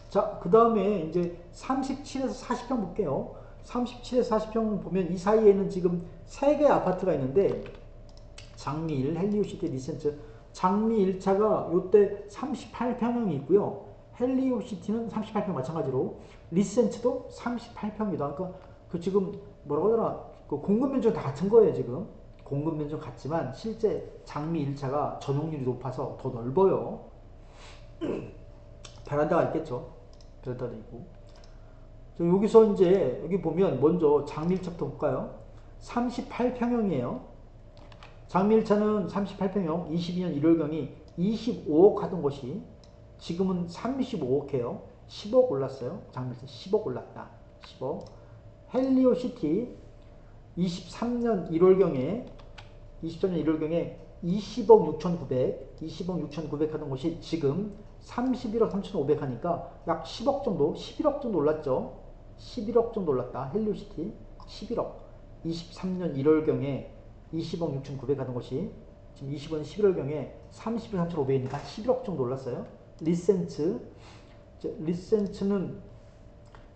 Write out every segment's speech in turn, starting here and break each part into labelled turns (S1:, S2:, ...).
S1: 자, 그 다음에 이제 37에서 40평 볼게요. 37에서 40평 보면 이 사이에는 지금 3개의 아파트가 있는데, 장미1, 헬리오시티, 리센츠. 장미 1차가 요때 38평형이 있고요. 헬리오시티는 38평 마찬가지로, 리센츠도 38평이다. 그러니까 그 지금 뭐라고 하더라, 그 공급 면적 다 같은 거예요. 지금 공급 면적 같지만 실제 장미 1차가 전용률이 높아서 더 넓어요. 베란다가 있겠죠. 베란다도 있고. 여기서 이제 여기 보면 먼저 장미 1차부터 볼까요? 38평형이에요. 장미 1차는 38평형, 22년 1월경이 25억 하던 것이 지금은 35억 해요. 10억 올랐어요. 장미 1차 10억 올랐다. 10억. 헬리오시티 23년 1월경에 20억 6,900, 20억 6,900 하던 것이 지금 31억 3,500 하니까 약 10억 정도, 11억 정도 올랐죠. 11억 정도 올랐다. 헬리오시티 11억. 23년 1월경에 20억 6,900 하던 것이 지금 25년 11월경에 31억 3,500이니까 11억 정도 올랐어요. 리센츠는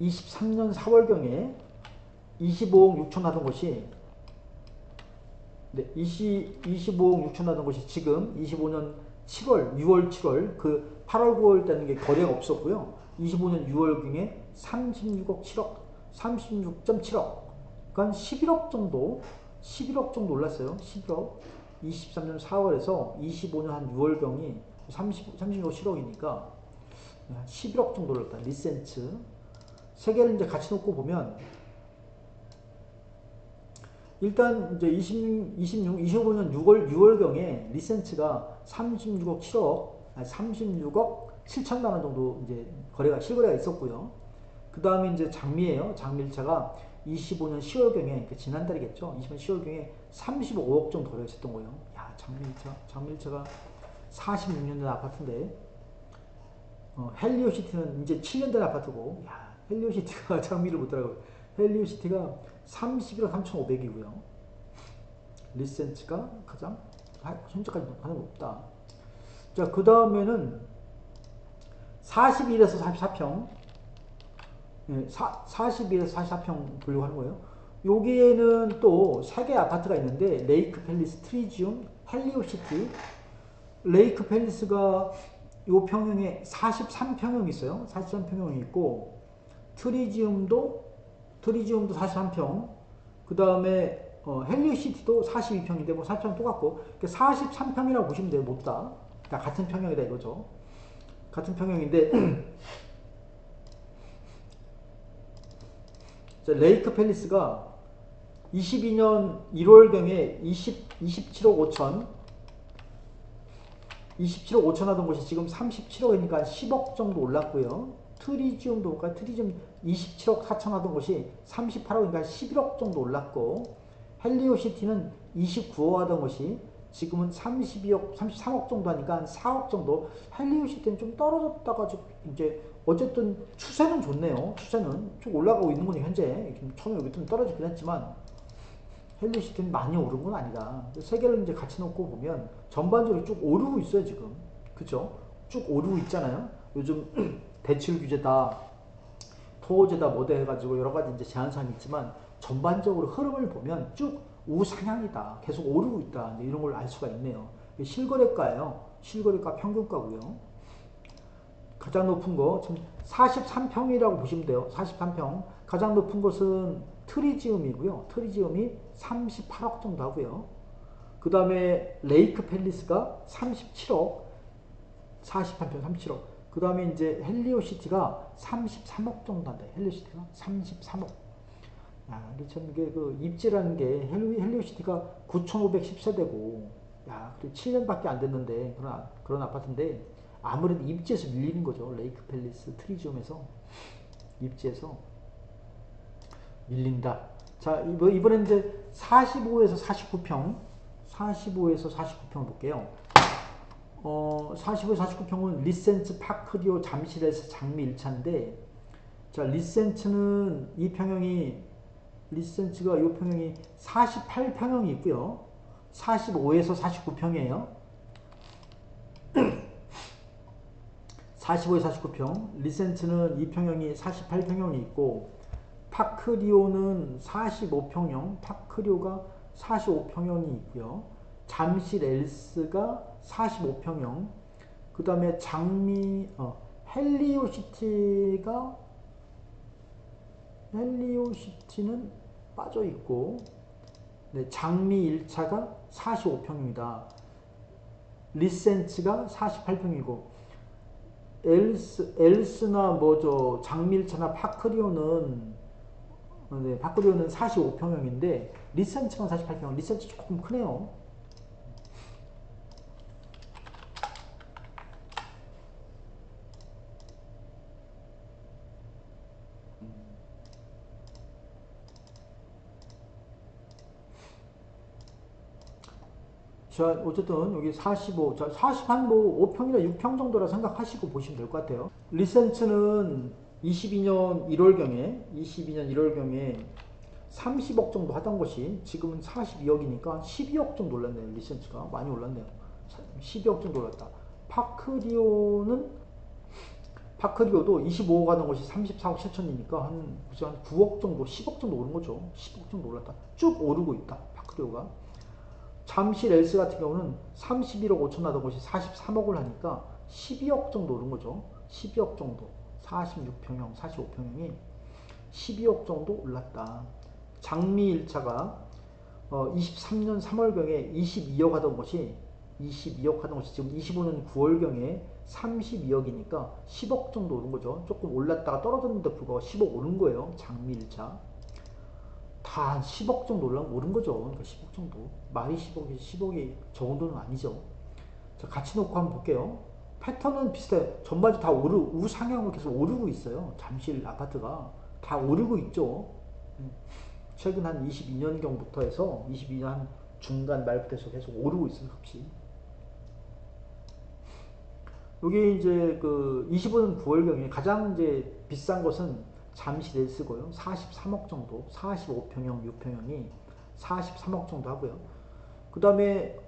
S1: 23년 4월경에 25억 6천 하던 것이 25억 6천 하던 것이 지금 25년 7월, 6월, 7월 그 8월, 9월 때는 게 거래가 없었고요. 25년 6월경에 36억 7억, 36.7억. 그러니까 11억 정도 올랐어요. 11억. 23년 4월에서 25년 한 6월경이 36억 7억이니까 11억 정도 올랐다. 리센츠. 세 개를 이제 같이 놓고 보면 일단 이제 25년 6월경에 리센츠가 36억 7천만 원 정도 이제 실거래가 있었고요. 그 다음에 이제 장미예요. 장미 1차가 25년 10월경에, 그러니까 지난달이겠죠. 25년 10월경에 35억 정도 거래가 있었던 거예요. 야, 장미 1차가 46년 된 아파트인데, 헬리오시티는 이제 7년 된 아파트고, 야, 헬리오시티가 장미를 못 따라가고, 헬리오시티가 31억 3,500이고요. 리센츠가 가장 현재까지 가장 높다. 자, 그 다음에는 41에서 44평, 41에서 44평 보려고 하는 거예요. 여기에는 또 3개 아파트가 있는데, 레이크 팰리스, 트리지움, 헬리오시티. 레이크 팰리스가 요 평형에 43평형이 있어요. 43평형이 있고, 트리지움도 43평, 그 다음에 헬리오시티도 42평인데 뭐 43평 똑같고 43평이라고 보시면 돼요. 모두 다 같은 평형이다 이거죠. 같은 평형인데 레이크 팰리스가 22년 1월경에 27억 5천 하던 곳이 지금 37억이니까 10억 정도 올랐고요. 트리지움도 볼까요? 트리지움 27억 4천 하던 것이 38억이니까 11억 정도 올랐고, 헬리오시티는 29억 하던 것이 지금은 33억 정도 하니까 한 4억 정도. 헬리오시티는 좀 떨어졌다가 이제 어쨌든 추세는 좋네요. 추세는 쭉 올라가고 있는 거니 현재. 처음에 여기 좀 떨어지긴 했지만 헬리오시티는 많이 오른 건 아니다. 세 개를 이제 같이 놓고 보면 전반적으로 쭉 오르고 있어요 지금. 그죠? 쭉 오르고 있잖아요. 요즘 대출 규제다, 토호제다, 뭐다 해가지고 여러 가지 이제 제한사항이 있지만 전반적으로 흐름을 보면 쭉 우상향이다, 계속 오르고 있다, 이런 걸 알 수가 있네요. 실거래가예요. 실거래가 평균가고요. 가장 높은 거 지금 43평이라고 보시면 돼요. 43평. 가장 높은 것은 트리지움이고요. 트리지움이 38억 정도 하고요. 그 다음에 레이크 팰리스가 37억, 43평 37억. 그 다음에 이제 헬리오시티가 33억 정도 한다. 헬리오시티가 33억. 야, 참 이게 그 입지라는 게 헬리오시티가 9,510세대고, 야, 그리고 7년밖에 안 됐는데 그런 아파트인데 아무래도 입지에서 밀리는 거죠. 레이크 팰리스, 트리지움에서 입지에서 밀린다. 자, 이번엔 이제 45에서 49평, 45에서 49평 볼게요. 45, 49평은 리센츠 파크리오 잠실에서 장미 1차인데, 자, 리센츠는 리센츠가 이 평형이 48평형이 있고요. 45에서 49평이에요. 45에 49평, 리센트는 2평형이 48평형이 있고, 파크리오는 45평형, 파크리오가 45평형이 있고요. 잠실 엘스가 45평형, 그 다음에 헬리오시티는 빠져 있고, 네, 장미 1차가 45평입니다. 리센츠가 48평이고, 엘스나 장미 1차나 파크리오는, 네, 파크리오는 45평형인데, 리센츠만 48평, 리센츠 조금 크네요. 자, 어쨌든 여기 45, 40한 5평이나 6평 정도라 생각하시고 보시면 될 것 같아요. 리센츠는 22년 1월경에 30억 정도 하던 것이 지금은 42억이니까 12억 정도 올랐네요. 리센츠가 많이 올랐네요. 12억 정도 올랐다. 파크리오도 25억 하던 것이 34억 7천이니까 한 9억 정도, 10억 정도 오른 거죠. 10억 정도 올랐다. 쭉 오르고 있다. 파크리오가. 잠실 엘스 같은 경우는 31억 5천 하던 것이 43억을 하니까 12억 정도 오른 거죠. 12억 정도. 46평형, 45평형이 12억 정도 올랐다. 장미 1차가 23년 3월경에 22억 하던 것이 지금 25년 9월경에 32억이니까 10억 정도 오른 거죠. 조금 올랐다가 떨어졌는데 불구하고 10억 오른 거예요. 장미 1차. 다 10억 정도 오른 거죠. 그러니까 10억 정도. 말이 10억이 저 정도는 아니죠. 자, 같이 놓고 한번 볼게요. 패턴은 비슷해요. 전반적으로 다 우상향으로 계속 오르고 있어요. 잠실 아파트가 다 오르고 있죠. 최근 한 22년경부터 해서 22년 한 중간 말부터 해서 계속 오르고 있어요. 값이. 여기 이제 그 25년 9월경에 가장 이제 비싼 것은 잠실 엘스고요. 43억 정도, 45평형, 6평형이 43억 정도 하고요. 그 다음에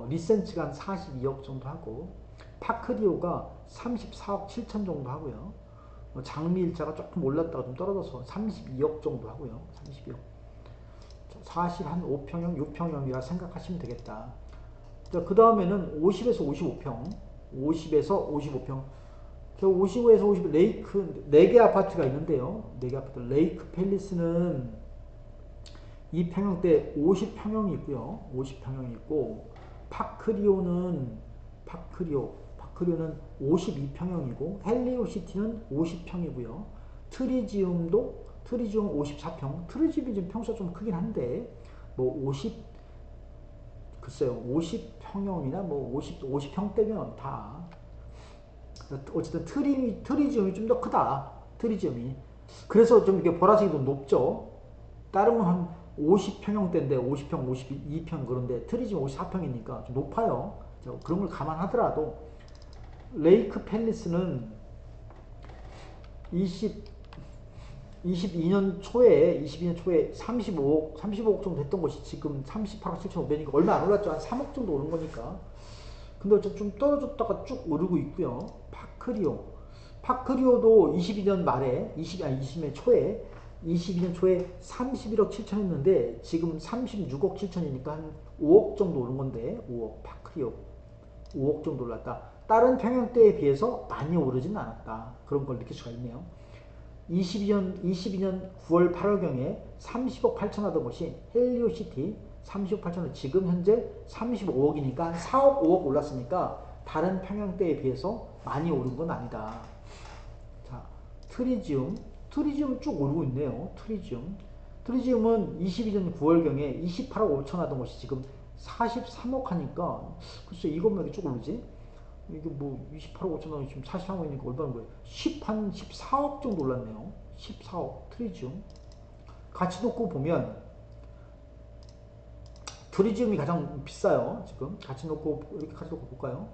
S1: 리센츠가 한 42억 정도 하고, 파크리오가 34억 7천 정도 하고요. 장미 1차가 조금 올랐다가 좀 떨어져서 32억 정도 하고요. 32억. 사실 한 5평형, 6평형이라 생각하시면 되겠다. 그 다음에는 50에서 55평, 50에서 55평. 55에서 50 레이크 4개 아파트가 있는데요. 4개 아파트. 레이크 팰리스는 2평형대 50평형이 있고요. 50평형이 있고, 파크리오는 52평형이고, 헬리오시티는 50평이고요. 트리지움 54평. 트리지움이 지금 평수가 좀 크긴 한데, 글쎄요, 50평형이나 50평대면 다. 어쨌든 트리지움이 좀 더 크다. 트리지움이. 그래서 좀 이렇게 보라색이 좀 높죠. 다른 건 한 50평형대인데 50평, 52평 그런데 트리지움 54평이니까 좀 높아요. 그런 걸 감안하더라도 레이크 팰리스는 22년 초에 35억 정도 됐던 것이 지금 38억 7,500이니까 얼마 안 올랐죠. 한 3억 정도 오른 거니까. 근데 어쨌든 좀 떨어졌다가 쭉 오르고 있고요. 파크리오도 22년 말에 22년 초에 31억 7천 했는데 지금 36억 7천이니까 한 5억 정도 오른 건데, 5억. 파크리오 5억 정도 올랐다. 다른 평형대에 비해서 많이 오르진 않았다. 그런 걸 느낄 수가 있네요. 22년 9월 8월경에 30억 8천 하던 것이 헬리오시티 30억 8천은 지금 현재 35억이니까 한 4억 5억 올랐으니까 다른 평형대에 비해서 많이 오른 건 아니다. 자, 트리지움 쭉 오르고 있네요. 트리지움은 22년 9월경에 28억 5천 하던 것이 지금 43억 하니까, 글쎄 이것만 이렇게 쭉 오르지? 이게 28억 5천 원이 지금 43억이니까 얼마나 거예요? 14억 정도 올랐네요. 14억 트리지움. 같이 놓고 보면 트리지움이 가장 비싸요. 지금 같이 놓고 볼까요?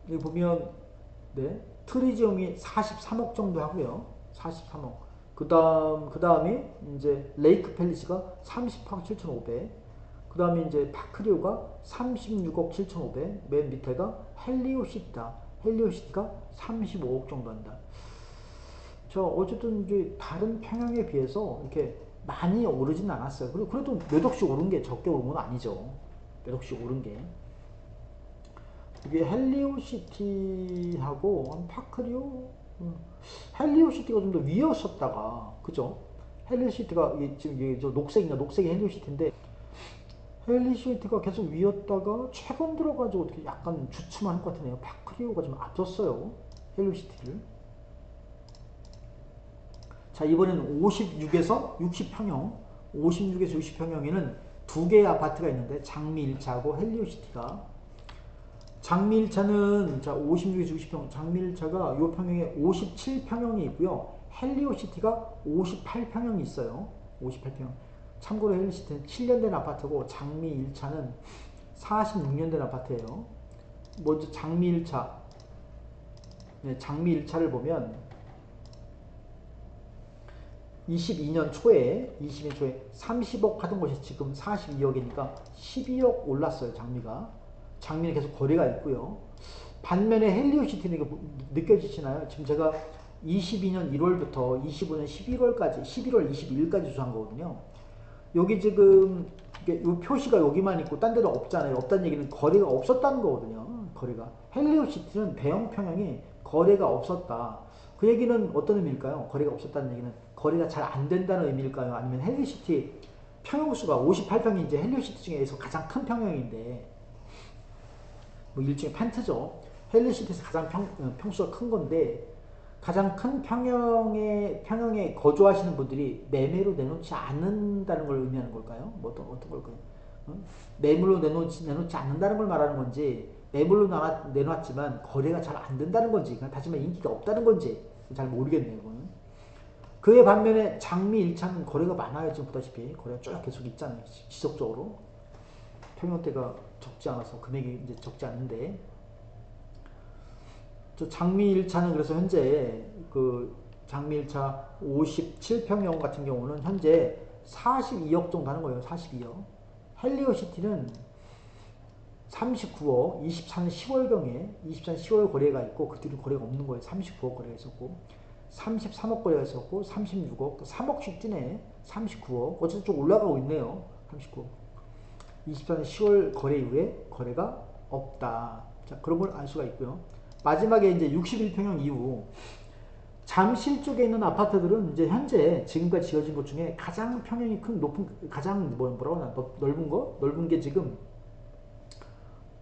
S1: 여기 보면 네, 트리지움이 43억 정도 하고요. 43억. 그 다음에 이제 레이크 팰리스가 38억 7,500. 그 다음에 이제 파크리오가 36억 7,500, 맨 밑에가 헬리오시티다. 헬리오시티가 35억 정도 한다. 자, 어쨌든 이제 다른 평형에 비해서 이렇게 많이 오르진 않았어요. 그래도 몇 억씩 오른 게 적게 오른 건 아니죠. 몇 억씩 오른 게. 이게 헬리오시티하고 파크리오, 헬리오시티가 좀 더 위였었다가, 그죠? 헬리오시티가 지금 이게 저 녹색이 헬리오시티인데, 헬리오시티가 계속 위였다가 최근 들어가지고 어떻게 약간 주춤하는 것 같으네요. 파크리오가 좀 앞섰어요. 헬리오시티를. 자, 이번에는 56에서 60평형, 56에서 60평형에는 두 개의 아파트가 있는데 장미 1차하고 헬리오시티가, 장미 1차는 자 56에서 60평, 장미 1차가 이 평형에 57평형이 있고요. 헬리오시티가 58평형이 있어요. 58평형. 참고로 헬리오시티는 7년 된 아파트고 장미 1차는 46년 된 아파트예요. 먼저 장미 1차, 네, 장미 1차를 보면 22년 초에 30억 하던 것이 지금 42억이니까 12억 올랐어요. 장미는 계속 거래가 있고요. 반면에 헬리오시티는 이거 느껴지시나요? 지금 제가 22년 1월부터 25년 11월까지 11월 22일까지 조사한 거거든요. 여기 지금 이 표시가 여기만 있고 딴 데도 없잖아요. 없다는 얘기는 거래가 없었다는 거거든요. 거래가. 헬리오시티는 대형 평형이 거래가 없었다. 그 얘기는 어떤 의미일까요? 거래가 없었다는 얘기는 거래가 잘 안 된다는 의미일까요? 아니면 헬리오시티 평형수가 58평이 이제 헬리오시티 중에서 가장 큰 평형인데, 뭐 일종의 펜트죠. 헬리오시티에서 가장 평수가 큰 건데, 가장 큰 평형에 거주하시는 분들이 매매로 내놓지 않는다는 걸 의미하는 걸까요? 뭐 어떤 걸까요? 매물로 내놓지 않는다는 걸 말하는 건지, 매물로 내놨지만 거래가 잘 안 된다는 건지, 다시 말해 인기가 없다는 건지 잘 모르겠네요. 이거는. 그에 반면에 장미 1차는 거래가 많아요. 지금 보다시피 거래가 쭉 계속 있잖아요. 지속적으로. 평형대가 적지 않아서 금액이 이제 적지 않은데, 저 장미 1차는 그래서 현재 그 장미 1차 57평형 같은 경우는 현재 42억 정도 하는 거예요. 42억. 헬리오시티는 39억, 24년 10월경에 24년 10월 거래가 있고 그 뒤로 거래가 없는 거예요. 39억 거래가 있었고 33억 거래가 있었고 36억, 3억씩 뛰네. 39억. 어쨌든 좀 올라가고 있네요. 39억. 24년 10월 거래 이후에 거래가 없다. 자, 그런 걸 알 수가 있고요. 마지막에 이제 61평형 이후 잠실 쪽에 있는 아파트들은 이제 현재 지금까지 지어진 것 중에 가장 평형이 큰 높은, 가장 뭐라고 하나 넓은 게 지금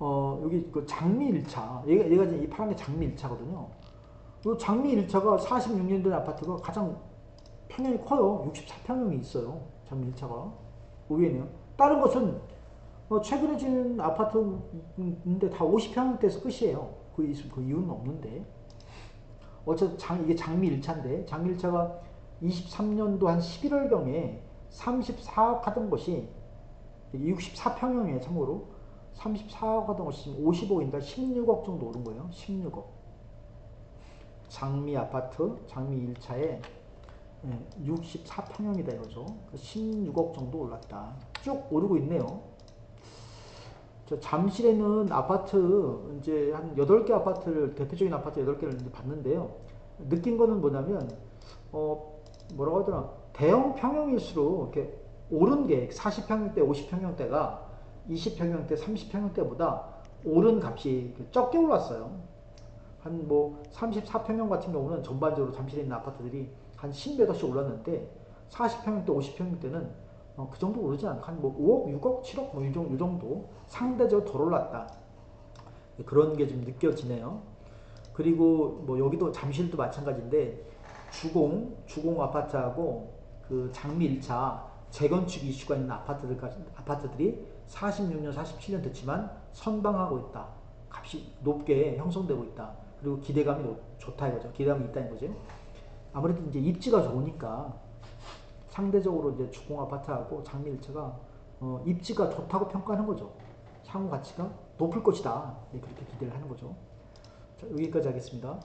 S1: 여기 그 장미 1차, 얘가 이 파란 게 장미 1차거든요. 이 장미 1차가 46년 된 아파트가 가장 평형이 커요. 64평형이 있어요. 장미 1차가 의외네요. 다른 것은 최근에 지은 아파트인데 다 50평형대에서 끝이에요. 그 이유는 없는데, 어쨌든 이게 장미 1차인데, 장미 1차가 23년도 한 11월경에 34억 하던 것이 64평형이에요. 참고로 34억 하던 것이 지금 50억이니까 16억 정도 오른 거예요. 16억. 장미 아파트, 장미 1차에 64평형이다 이거죠. 16억 정도 올랐다. 쭉 오르고 있네요. 저 잠실에는 아파트 이제 한 8개 아파트를, 대표적인 아파트 8개를 봤는데요. 느낀 거는 뭐냐면 뭐라고 하더라, 대형 평형일수록 이렇게 오른 게 40평형대, 50평형대가 20평형대, 30평형대보다 오른 값이 적게 올랐어요. 한 뭐 34평형 같은 경우는 전반적으로 잠실에 있는 아파트들이 한 10몇 억씩 올랐는데, 40평형대, 50평형대는 그 정도 오르지 않고 한 뭐 5억, 6억, 7억 뭐 이 정도 상대적으로 덜 올랐다. 그런 게 좀 느껴지네요. 그리고 뭐 여기도 잠실도 마찬가지인데, 주공 아파트하고 그 장미 1차 재건축 이슈가 있는 아파트들이 46년, 47년 됐지만 선방하고 있다. 값이 높게 형성되고 있다. 그리고 기대감이 좋다 이거죠. 기대감이 있다는 거죠. 아무래도 이제 입지가 좋으니까 상대적으로 이제 주공 아파트하고 장미 1차가 입지가 좋다고 평가하는 거죠. 향후 가치가 높을 것이다. 네, 그렇게 기대를 하는 거죠. 자, 여기까지 하겠습니다.